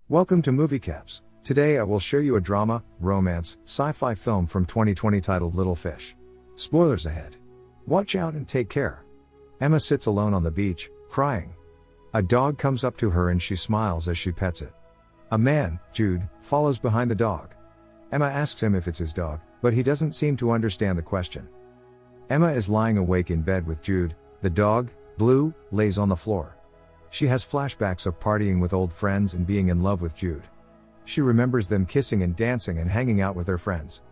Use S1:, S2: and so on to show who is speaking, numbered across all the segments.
S1: Welcome to Movie Caps. Today I will show you a drama, romance, sci-fi film from 2020 titled Little Fish. Spoilers ahead. Watch out and take care. Emma sits alone on the beach, crying. A dog comes up to her and she smiles as she pets it. A man, Jude, follows behind the dog. Emma asks him if it's his dog, but he doesn't seem to understand the question. Emma is lying awake in bed with Jude. The dog, Blue, lays on the floor. She has flashbacks of partying with old friends and being in love with Jude. She remembers them kissing and dancing and hanging out with their friends.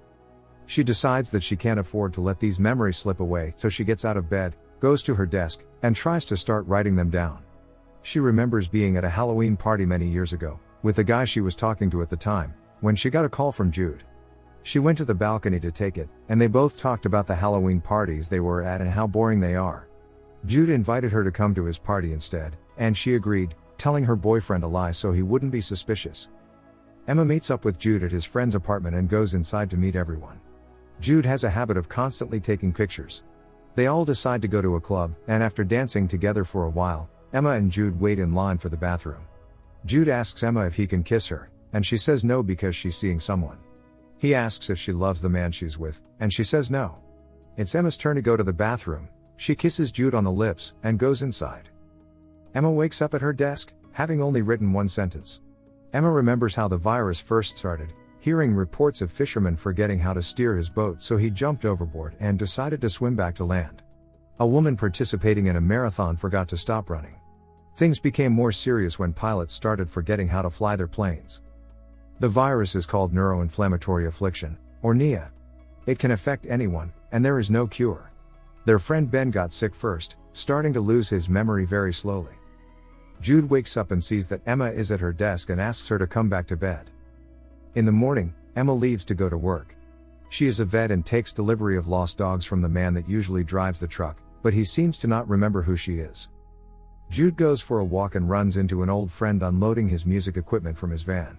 S1: She decides that she can't afford to let these memories slip away, so she gets out of bed, goes to her desk, and tries to start writing them down. She remembers being at a Halloween party many years ago, with the guy she was talking to at the time, when she got a call from Jude. She went to the balcony to take it, and they both talked about the Halloween parties they were at and how boring they are. Jude invited her to come to his party instead, and she agreed, telling her boyfriend a lie so he wouldn't be suspicious. Emma meets up with Jude at his friend's apartment and goes inside to meet everyone. Jude has a habit of constantly taking pictures. They all decide to go to a club, and after dancing together for a while, Emma and Jude wait in line for the bathroom. Jude asks Emma if he can kiss her, and she says no because she's seeing someone. He asks if she loves the man she's with, and she says no. It's Emma's turn to go to the bathroom. She kisses Jude on the lips, and goes inside. Emma wakes up at her desk, having only written one sentence. Emma remembers how the virus first started, hearing reports of fishermen forgetting how to steer his boat, so he jumped overboard and decided to swim back to land. A woman participating in a marathon forgot to stop running. Things became more serious when pilots started forgetting how to fly their planes. The virus is called neuroinflammatory affliction, or NIA. It can affect anyone, and there is no cure. Their friend Ben got sick first, starting to lose his memory very slowly. Jude wakes up and sees that Emma is at her desk and asks her to come back to bed. In the morning, Emma leaves to go to work. She is a vet and takes delivery of lost dogs from the man that usually drives the truck, but he seems to not remember who she is. Jude goes for a walk and runs into an old friend unloading his music equipment from his van.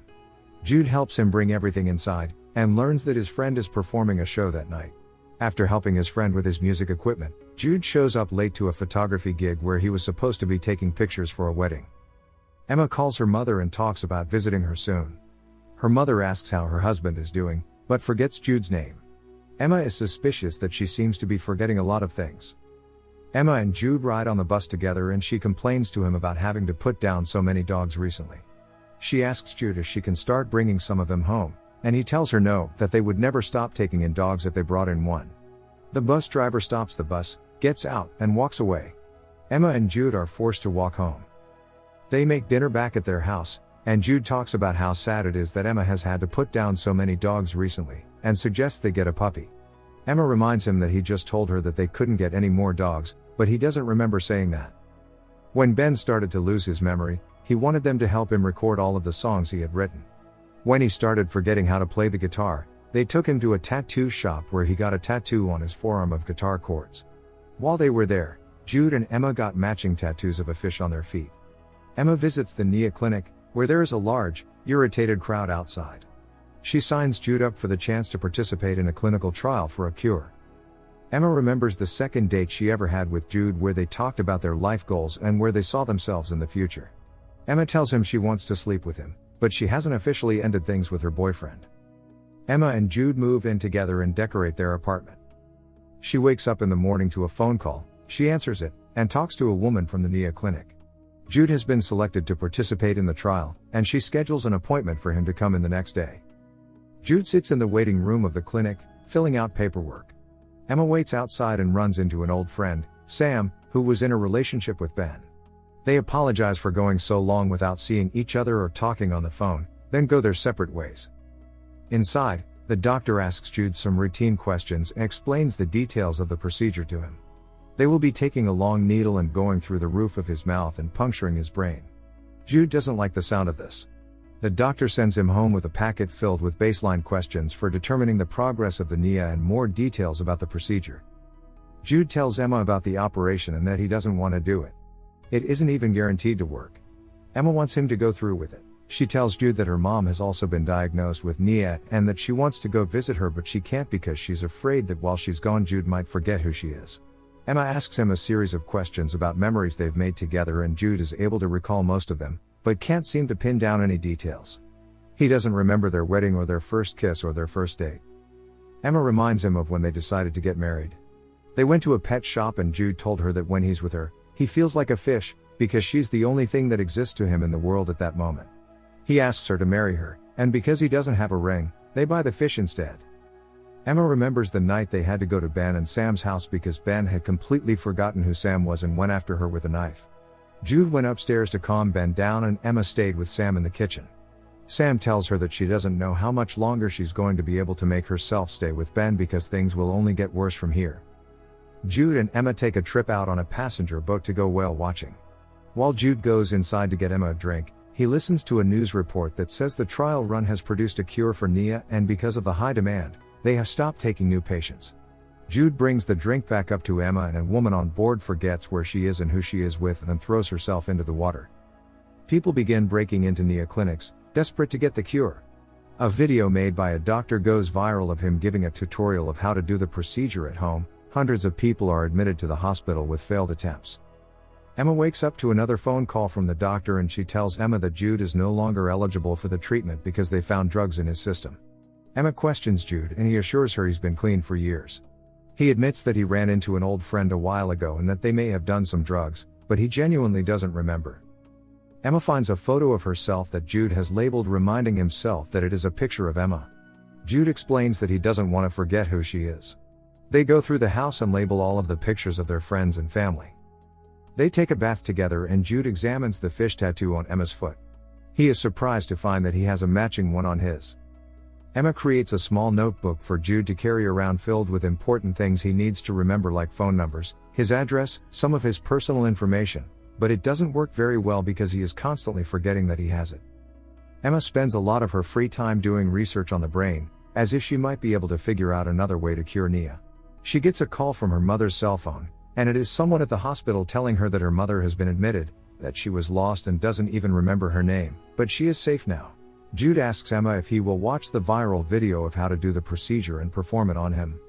S1: Jude helps him bring everything inside, and learns that his friend is performing a show that night. After helping his friend with his music equipment, Jude shows up late to a photography gig where he was supposed to be taking pictures for a wedding. Emma calls her mother and talks about visiting her soon. Her mother asks how her husband is doing, but forgets Jude's name. Emma is suspicious that she seems to be forgetting a lot of things. Emma and Jude ride on the bus together and she complains to him about having to put down so many dogs recently. She asks Jude if she can start bringing some of them home, and he tells her no, that they would never stop taking in dogs if they brought in one. The bus driver stops the bus, gets out, and walks away. Emma and Jude are forced to walk home. They make dinner back at their house, and Jude talks about how sad it is that Emma has had to put down so many dogs recently, and suggests they get a puppy. Emma reminds him that he just told her that they couldn't get any more dogs, but he doesn't remember saying that. When Ben started to lose his memory, he wanted them to help him record all of the songs he had written. When he started forgetting how to play the guitar, they took him to a tattoo shop where he got a tattoo on his forearm of guitar chords. While they were there, Jude and Emma got matching tattoos of a fish on their feet. Emma visits the NIA clinic, where there is a large, irritated crowd outside. She signs Jude up for the chance to participate in a clinical trial for a cure. Emma remembers the second date she ever had with Jude where they talked about their life goals and where they saw themselves in the future. Emma tells him she wants to sleep with him, but she hasn't officially ended things with her boyfriend. Emma and Jude move in together and decorate their apartment. She wakes up in the morning to a phone call, she answers it, and talks to a woman from the NIA clinic. Jude has been selected to participate in the trial, and she schedules an appointment for him to come in the next day. Jude sits in the waiting room of the clinic, filling out paperwork. Emma waits outside and runs into an old friend, Sam, who was in a relationship with Ben. They apologize for going so long without seeing each other or talking on the phone, then go their separate ways. Inside, the doctor asks Jude some routine questions and explains the details of the procedure to him. They will be taking a long needle and going through the roof of his mouth and puncturing his brain. Jude doesn't like the sound of this. The doctor sends him home with a packet filled with baseline questions for determining the progress of the NIA and more details about the procedure. Jude tells Emma about the operation and that he doesn't want to do it. It isn't even guaranteed to work. Emma wants him to go through with it. She tells Jude that her mom has also been diagnosed with NIA and that she wants to go visit her but she can't because she's afraid that while she's gone Jude might forget who she is. Emma asks him a series of questions about memories they've made together and Jude is able to recall most of them, but can't seem to pin down any details. He doesn't remember their wedding or their first kiss or their first date. Emma reminds him of when they decided to get married. They went to a pet shop and Jude told her that when he's with her, he feels like a fish, because she's the only thing that exists to him in the world at that moment. He asks her to marry her, and because he doesn't have a ring, they buy the fish instead. Emma remembers the night they had to go to Ben and Sam's house because Ben had completely forgotten who Sam was and went after her with a knife. Jude went upstairs to calm Ben down and Emma stayed with Sam in the kitchen. Sam tells her that she doesn't know how much longer she's going to be able to make herself stay with Ben because things will only get worse from here. Jude and Emma take a trip out on a passenger boat to go whale watching. While Jude goes inside to get Emma a drink, he listens to a news report that says the trial run has produced a cure for Nia and because of the high demand, they have stopped taking new patients. Jude brings the drink back up to Emma and a woman on board forgets where she is and who she is with and then throws herself into the water. People begin breaking into Nia clinics, desperate to get the cure. A video made by a doctor goes viral of him giving a tutorial of how to do the procedure at home. Hundreds of people are admitted to the hospital with failed attempts. Emma wakes up to another phone call from the doctor and she tells Emma that Jude is no longer eligible for the treatment because they found drugs in his system. Emma questions Jude and he assures her he's been clean for years. He admits that he ran into an old friend a while ago and that they may have done some drugs, but he genuinely doesn't remember. Emma finds a photo of herself that Jude has labeled, reminding himself that it is a picture of Emma. Jude explains that he doesn't want to forget who she is. They go through the house and label all of the pictures of their friends and family. They take a bath together and Jude examines the fish tattoo on Emma's foot. He is surprised to find that he has a matching one on his. Emma creates a small notebook for Jude to carry around filled with important things he needs to remember, like phone numbers, his address, some of his personal information, but it doesn't work very well because he is constantly forgetting that he has it. Emma spends a lot of her free time doing research on the brain, as if she might be able to figure out another way to cure Nia. She gets a call from her mother's cell phone, and it is someone at the hospital telling her that her mother has been admitted, that she was lost and doesn't even remember her name, but she is safe now. Jude asks Emma if he will watch the viral video of how to do the procedure and perform it on him.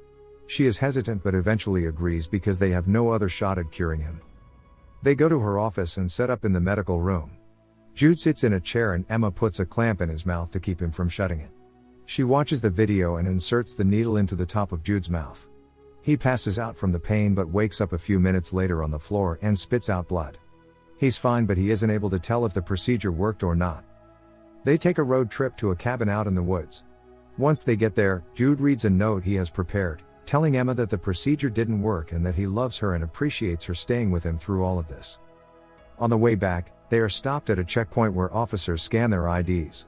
S1: She is hesitant but eventually agrees because they have no other shot at curing him. They go to her office and set up in the medical room. Jude sits in a chair and Emma puts a clamp in his mouth to keep him from shutting it. She watches the video and inserts the needle into the top of Jude's mouth. He passes out from the pain but wakes up a few minutes later on the floor and spits out blood. He's fine but he isn't able to tell if the procedure worked or not. They take a road trip to a cabin out in the woods. Once they get there, Jude reads a note he has prepared, telling Emma that the procedure didn't work and that he loves her and appreciates her staying with him through all of this. On the way back, they are stopped at a checkpoint where officers scan their IDs.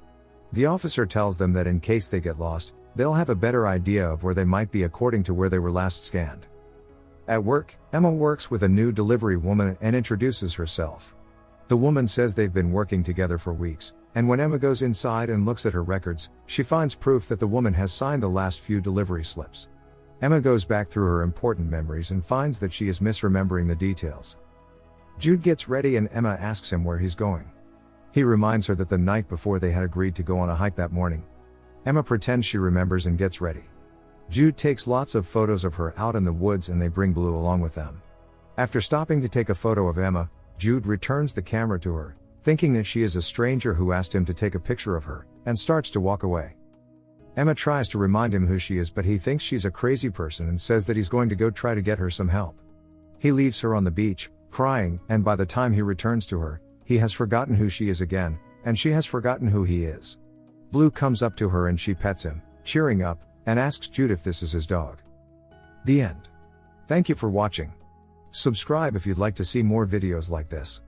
S1: The officer tells them that in case they get lost, they'll have a better idea of where they might be according to where they were last scanned. At work, Emma works with a new delivery woman and introduces herself. The woman says they've been working together for weeks, and when Emma goes inside and looks at her records, she finds proof that the woman has signed the last few delivery slips. Emma goes back through her important memories and finds that she is misremembering the details. Jude gets ready and Emma asks him where he's going. He reminds her that the night before they had agreed to go on a hike that morning. Emma pretends she remembers and gets ready. Jude takes lots of photos of her out in the woods and they bring Blue along with them. After stopping to take a photo of Emma, Jude returns the camera to her, thinking that she is a stranger who asked him to take a picture of her, and starts to walk away. Emma tries to remind him who she is but he thinks she's a crazy person and says that he's going to go try to get her some help. He leaves her on the beach, crying, and by the time he returns to her, he has forgotten who she is again, and she has forgotten who he is. Blue comes up to her and she pets him, cheering up, and asks Jude if this is his dog. The end. Thank you for watching. Subscribe if you'd like to see more videos like this.